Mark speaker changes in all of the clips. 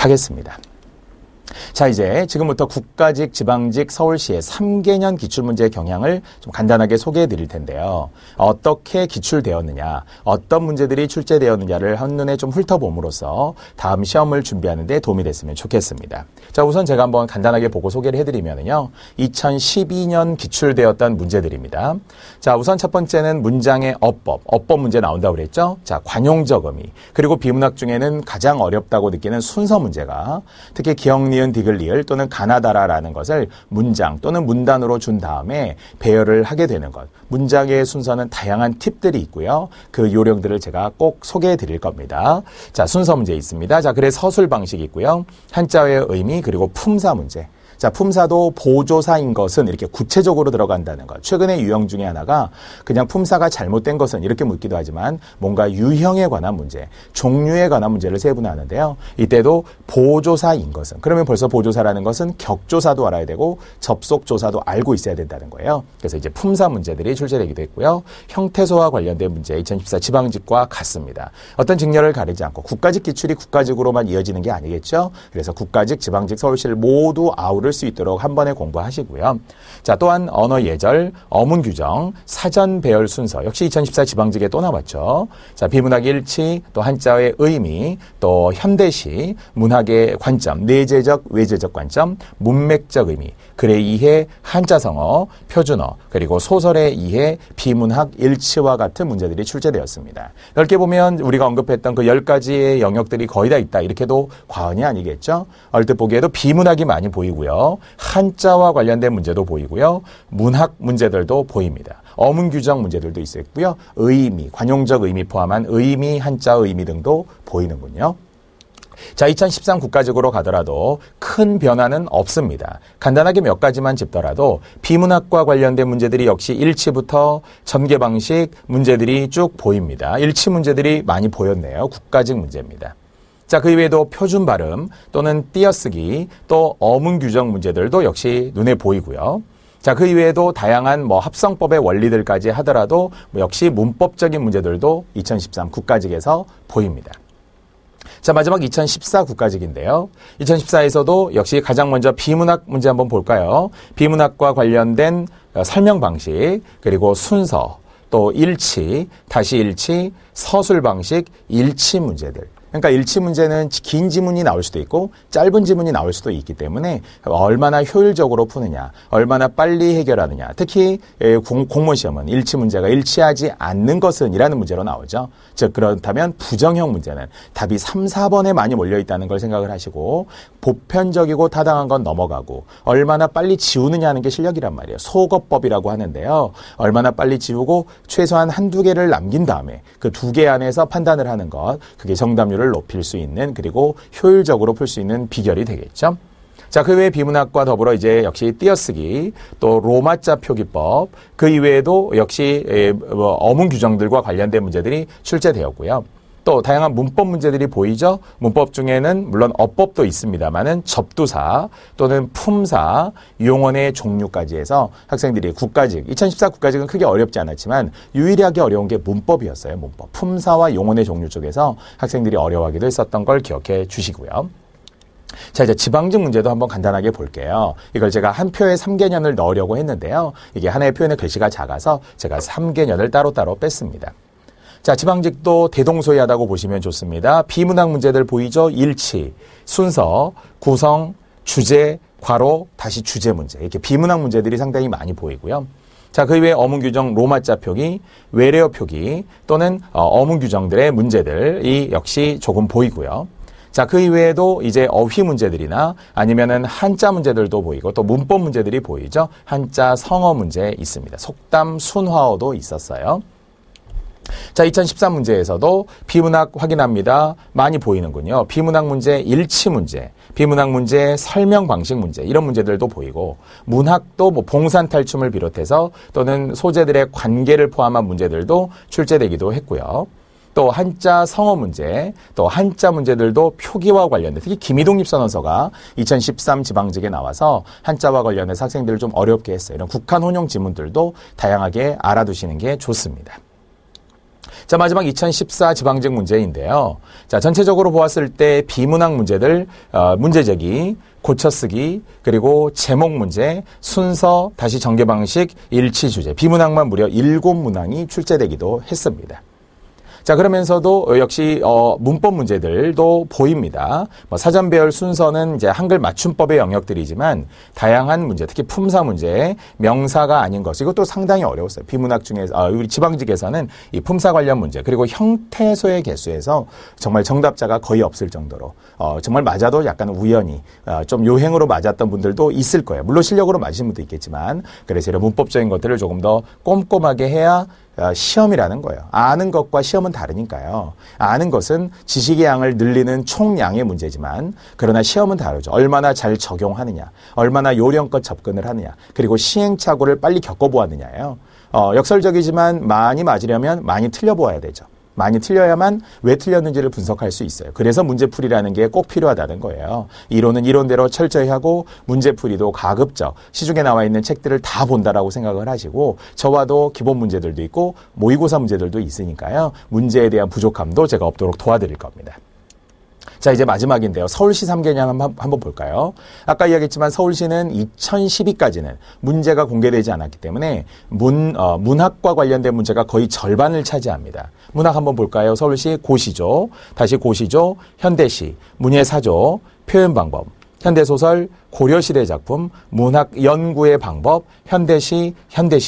Speaker 1: 하겠습니다. 자, 이제 지금부터 국가직, 지방직, 서울시의 3개년 기출문제의 경향을 좀 간단하게 소개해 드릴 텐데요. 어떻게 기출되었느냐, 어떤 문제들이 출제되었느냐를 한눈에 좀 훑어봄으로써 다음 시험을 준비하는 데 도움이 됐으면 좋겠습니다. 자, 우선 제가 한번 간단하게 보고 소개를 해드리면요. 2012년 기출되었던 문제들입니다. 자, 우선 첫 번째는 문장의 어법 문제 나온다고 그랬죠? 자, 관용적 의미, 그리고 비문학 중에는 가장 어렵다고 느끼는 순서 문제가 특히 기억, 니은, 디귿, 리을 또는 가나다라라는 것을 문장 또는 문단으로 준 다음에 배열을 하게 되는 것. 문장의 순서는 다양한 팁들이 있고요. 그 요령들을 제가 꼭 소개해 드릴 겁니다. 자, 순서 문제 있습니다. 자, 글의 서술 방식이 있고요. 한자어의 의미, 그리고 품사 문제. 자, 품사도 보조사인 것은 이렇게 구체적으로 들어간다는 것. 최근의 유형 중에 하나가 그냥 품사가 잘못된 것은 이렇게 묻기도 하지만 뭔가 유형에 관한 문제, 종류에 관한 문제를 세분화하는데요. 이때도 보조사인 것은, 그러면 벌써 보조사라는 것은 격조사도 알아야 되고 접속조사도 알고 있어야 된다는 거예요. 그래서 이제 품사 문제들이 출제되기도 했고요. 형태소와 관련된 문제 2014 지방직과 같습니다. 어떤 직렬을 가리지 않고 국가직 기출이 국가직으로만 이어지는 게 아니겠죠. 그래서 국가직, 지방직, 서울시를 모두 아우를 수 있도록 한 번에 공부하시고요. 자, 또한 언어 예절, 어문 규정, 사전 배열 순서 역시 2014 지방직에 또 나왔죠. 자, 비문학 일치, 또 한자어의 의미, 또 현대시, 문학의 관점, 내재적, 외재적 관점, 문맥적 의미, 글의 이해, 한자성어, 표준어, 그리고 소설의 이해, 비문학 일치와 같은 문제들이 출제되었습니다. 넓게 보면 우리가 언급했던 그 10가지의 영역들이 거의 다 있다. 이렇게도 과언이 아니겠죠. 얼뜻 보기에도 비문학이 많이 보이고요. 한자와 관련된 문제도 보이고요. 문학 문제들도 보입니다. 어문 규정 문제들도 있었고요. 의미, 관용적 의미 포함한 의미, 한자 의미 등도 보이는군요. 자, 2013 국가직으로 가더라도 큰 변화는 없습니다. 간단하게 몇 가지만 짚더라도 비문학과 관련된 문제들이 역시 일치부터 전개 방식 문제들이 쭉 보입니다. 일치 문제들이 많이 보였네요. 국가직 문제입니다. 자, 그 이외에도 표준 발음 또는 띄어쓰기 또 어문 규정 문제들도 역시 눈에 보이고요. 자, 그 이외에도 다양한 합성법의 원리들까지 하더라도 역시 문법적인 문제들도 2013 국가직에서 보입니다. 자, 마지막 2014 국가직인데요. 2014에서도 역시 가장 먼저 비문학 문제 한번 볼까요? 비문학과 관련된 설명 방식, 그리고 순서, 또 일치, 다시 일치, 서술 방식, 일치 문제들. 그러니까 일치 문제는 긴 지문이 나올 수도 있고 짧은 지문이 나올 수도 있기 때문에 얼마나 효율적으로 푸느냐, 얼마나 빨리 해결하느냐. 특히 공무원 시험은 일치 문제가 일치하지 않는 것은 이라는 문제로 나오죠. 즉 그렇다면 부정형 문제는 답이 3, 4번에 많이 몰려있다는 걸 생각을 하시고 보편적이고 타당한 건 넘어가고 얼마나 빨리 지우느냐 하는 게 실력이란 말이에요. 소거법이라고 하는데요. 얼마나 빨리 지우고 최소한 한두 개를 남긴 다음에 그 2개 안에서 판단을 하는 것, 그게 정답률을 높일 수 있는, 그리고 효율적으로 풀 수 있는 비결이 되겠죠. 자, 그 외에 비문학과 더불어 이제 역시 띄어쓰기, 또 로마자 표기법, 그 이외에도 역시 어문 규정들과 관련된 문제들이 출제되었고요. 또 다양한 문법 문제들이 보이죠. 문법 중에는 물론 어법도 있습니다만은 접두사 또는 품사, 용언의 종류까지 해서 학생들이 국가직, 2014 국가직은 크게 어렵지 않았지만 유일하게 어려운 게 문법이었어요. 문법. 품사와 용언의 종류 쪽에서 학생들이 어려워하기도 했었던 걸 기억해 주시고요. 자, 이제 지방직 문제도 한번 간단하게 볼게요. 이걸 제가 한 표에 3개년을 넣으려고 했는데요. 이게 하나의 표현의 글씨가 작아서 제가 3개년을 따로따로 뺐습니다. 자, 지방직도 대동소이하다고 보시면 좋습니다. 비문학 문제들 보이죠? 일치, 순서, 구성, 주제, 괄호, 다시 주제 문제. 이렇게 비문학 문제들이 상당히 많이 보이고요. 자, 그 이외에 어문 규정, 로마자 표기, 외래어 표기 또는 어문 규정들의 문제들이 역시 조금 보이고요. 자, 그 이외에도 이제 어휘 문제들이나 아니면은 한자 문제들도 보이고 또 문법 문제들이 보이죠. 한자 성어 문제 있습니다. 속담, 순화어도 있었어요. 자, 2013 문제에서도 비문학 확인합니다. 많이 보이는군요. 비문학 문제, 일치 문제, 비문학 문제, 설명 방식 문제, 이런 문제들도 보이고, 문학도 봉산 탈춤을 비롯해서 또는 소재들의 관계를 포함한 문제들도 출제되기도 했고요. 또 한자 성어 문제, 또 한자 문제들도 표기와 관련된, 특히 김희동 입선원서가 2013 지방직에 나와서 한자와 관련해서 학생들을 좀 어렵게 했어요. 이런 국한 혼용 지문들도 다양하게 알아두시는 게 좋습니다. 자, 마지막 2014 지방직 문제인데요. 자, 전체적으로 보았을 때 비문학 문제들, 문제 제기, 고쳐쓰기, 그리고 제목 문제, 순서, 다시 전개 방식, 일치 주제, 비문학만 무려 7문항이 출제되기도 했습니다. 자, 그러면서도 역시 문법 문제들도 보입니다. 사전 배열 순서는 이제 한글 맞춤법의 영역들이지만 다양한 문제, 특히 품사 문제, 명사가 아닌 것, 이것도 상당히 어려웠어요. 비문학 중에서 우리 지방직에서는 이 품사 관련 문제, 그리고 형태소의 개수에서 정말 정답자가 거의 없을 정도로 정말 맞아도 약간 우연히 좀 요행으로 맞았던 분들도 있을 거예요. 물론 실력으로 맞으신 분도 있겠지만, 그래서 이런 문법적인 것들을 조금 더 꼼꼼하게 해야 시험이라는 거예요. 아는 것과 시험은 다르니까요. 아는 것은 지식의 양을 늘리는 총량의 문제지만, 그러나 시험은 다르죠. 얼마나 잘 적용하느냐, 얼마나 요령껏 접근을 하느냐, 그리고 시행착오를 빨리 겪어보았느냐예요. 역설적이지만 많이 맞으려면 많이 틀려보아야 되죠. 많이 틀려야만 왜 틀렸는지를 분석할 수 있어요. 그래서 문제풀이라는 게 꼭 필요하다는 거예요. 이론은 이론대로 철저히 하고 문제풀이도 가급적 시중에 나와 있는 책들을 다 본다라고 생각을 하시고, 저와도 기본 문제들도 있고 모의고사 문제들도 있으니까요. 문제에 대한 부족함도 제가 없도록 도와드릴 겁니다. 자, 이제 마지막인데요. 서울시 3개년 한번 볼까요? 아까 이야기했지만 서울시는 2012까지는 문제가 공개되지 않았기 때문에 문학과 관련된 문제가 거의 절반을 차지합니다. 문학 한번 볼까요? 서울시 고시조, 다시 고시조, 현대시, 문예사조, 표현방법, 현대소설, 고려시대 작품, 문학 연구의 방법, 현대시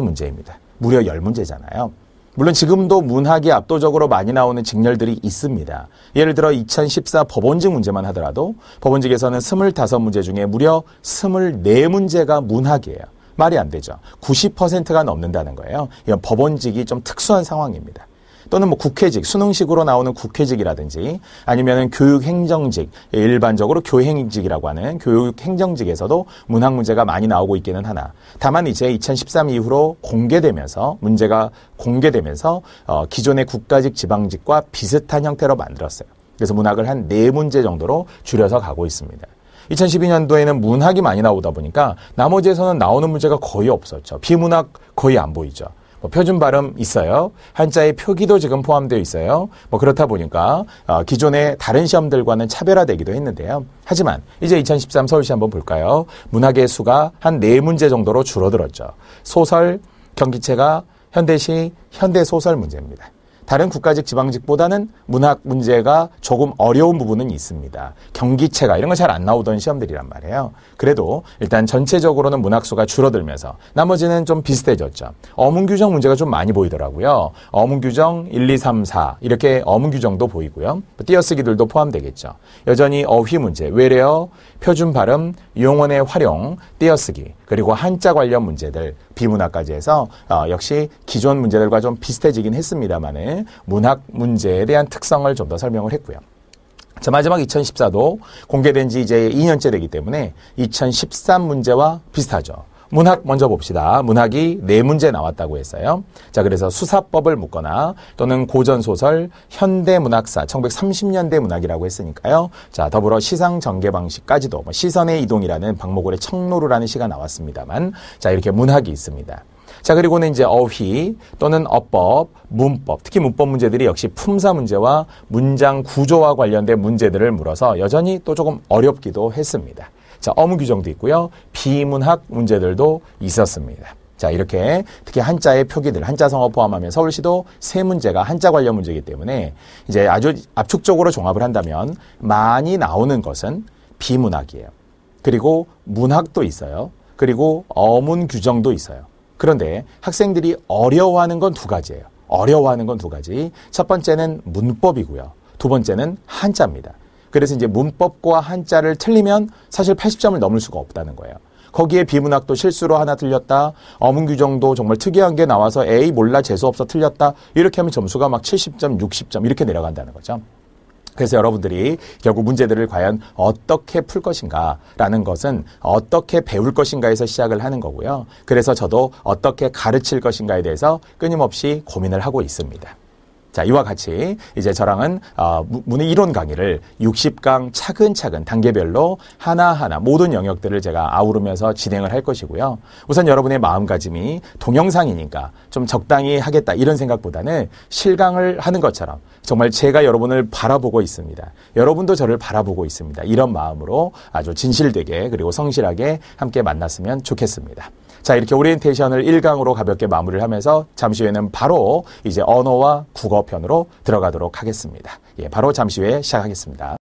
Speaker 1: 문제입니다. 무려 10문제잖아요. 물론 지금도 문학이 압도적으로 많이 나오는 직렬들이 있습니다. 예를 들어 2014 법원직 문제만 하더라도 법원직에서는 25문제 중에 무려 24문제가 문학이에요. 말이 안 되죠. 90%가 넘는다는 거예요. 이건 법원직이 좀 특수한 상황입니다. 또는 국회직, 수능식으로 나오는 국회직이라든지 아니면은 교육행정직, 일반적으로 교행직이라고 하는 교육행정직에서도 문학 문제가 많이 나오고 있기는 하나, 다만 이제 2013 이후로 문제가 공개되면서 기존의 국가직, 지방직과 비슷한 형태로 만들었어요. 그래서 문학을 한 4문제 정도로 줄여서 가고 있습니다. 2012년도에는 문학이 많이 나오다 보니까 나머지에서는 나오는 문제가 거의 없었죠. 비문학 거의 안 보이죠. 표준 발음 있어요. 한자의 표기도 지금 포함되어 있어요. 그렇다 보니까 기존의 다른 시험들과는 차별화되기도 했는데요. 하지만 이제 2013 서울시 한번 볼까요? 문학의 수가 한 4문제 정도로 줄어들었죠. 소설, 경기체가 현대시, 현대소설 문제입니다. 다른 국가직, 지방직보다는 문학 문제가 조금 어려운 부분은 있습니다. 경기체가 이런 거 잘 안 나오던 시험들이란 말이에요. 그래도 일단 전체적으로는 문학 수가 줄어들면서 나머지는 좀 비슷해졌죠. 어문규정 문제가 좀 많이 보이더라고요. 어문규정 1, 2, 3, 4 이렇게 어문규정도 보이고요. 띄어쓰기들도 포함되겠죠. 여전히 어휘 문제, 외래어, 표준 발음, 용언의 활용, 띄어쓰기, 그리고 한자 관련 문제들, 비문학까지 해서 역시 기존 문제들과 좀 비슷해지긴 했습니다만은 문학 문제에 대한 특성을 좀 더 설명을 했고요. 자, 마지막 2014도 공개된 지 이제 2년째 되기 때문에 2013 문제와 비슷하죠. 문학 먼저 봅시다. 문학이 4문제 나왔다고 했어요. 자, 그래서 수사법을 묻거나 또는 고전소설, 현대문학사, 1930년대 문학이라고 했으니까요. 자, 더불어 시상 전개 방식까지도 시선의 이동이라는 박목월의 청로루라는 시가 나왔습니다만, 자, 이렇게 문학이 있습니다. 자, 그리고는 이제 어휘 또는 어법, 문법, 특히 문법 문제들이 역시 품사 문제와 문장 구조와 관련된 문제들을 물어서 여전히 또 조금 어렵기도 했습니다. 자, 어문 규정도 있고요. 비문학 문제들도 있었습니다. 자, 이렇게 특히 한자의 표기들, 한자성어 포함하면 서울시도 3문제가 한자 관련 문제이기 때문에 이제 아주 압축적으로 종합을 한다면 많이 나오는 것은 비문학이에요. 그리고 문학도 있어요. 그리고 어문 규정도 있어요. 그런데 학생들이 어려워하는 건 2가지예요. 어려워하는 건 2가지. 첫 번째는 문법이고요. 2번째는 한자입니다. 그래서 이제 문법과 한자를 틀리면 사실 80점을 넘을 수가 없다는 거예요. 거기에 비문학도 실수로 하나 틀렸다. 어문 규정도 정말 특이한 게 나와서 에이 몰라 재수없어 틀렸다. 이렇게 하면 점수가 막 70점, 60점 이렇게 내려간다는 거죠. 그래서 여러분들이 결국 문제들을 과연 어떻게 풀 것인가라는 것은 어떻게 배울 것인가에서 시작을 하는 거고요. 그래서 저도 어떻게 가르칠 것인가에 대해서 끊임없이 고민을 하고 있습니다. 자, 이와 같이 이제 저랑은 문의 이론 강의를 60강 차근차근 단계별로 하나하나 모든 영역들을 제가 아우르면서 진행을 할 것이고요. 우선 여러분의 마음가짐이 동영상이니까 좀 적당히 하겠다 이런 생각보다는 실강을 하는 것처럼 정말 제가 여러분을 바라보고 있습니다. 여러분도 저를 바라보고 있습니다. 이런 마음으로 아주 진실되게 그리고 성실하게 함께 만났으면 좋겠습니다. 자, 이렇게 오리엔테이션을 1강으로 가볍게 마무리를 하면서 잠시 후에는 바로 이제 언어와 국어 편으로 들어가도록 하겠습니다. 예, 바로 잠시 후에 시작하겠습니다.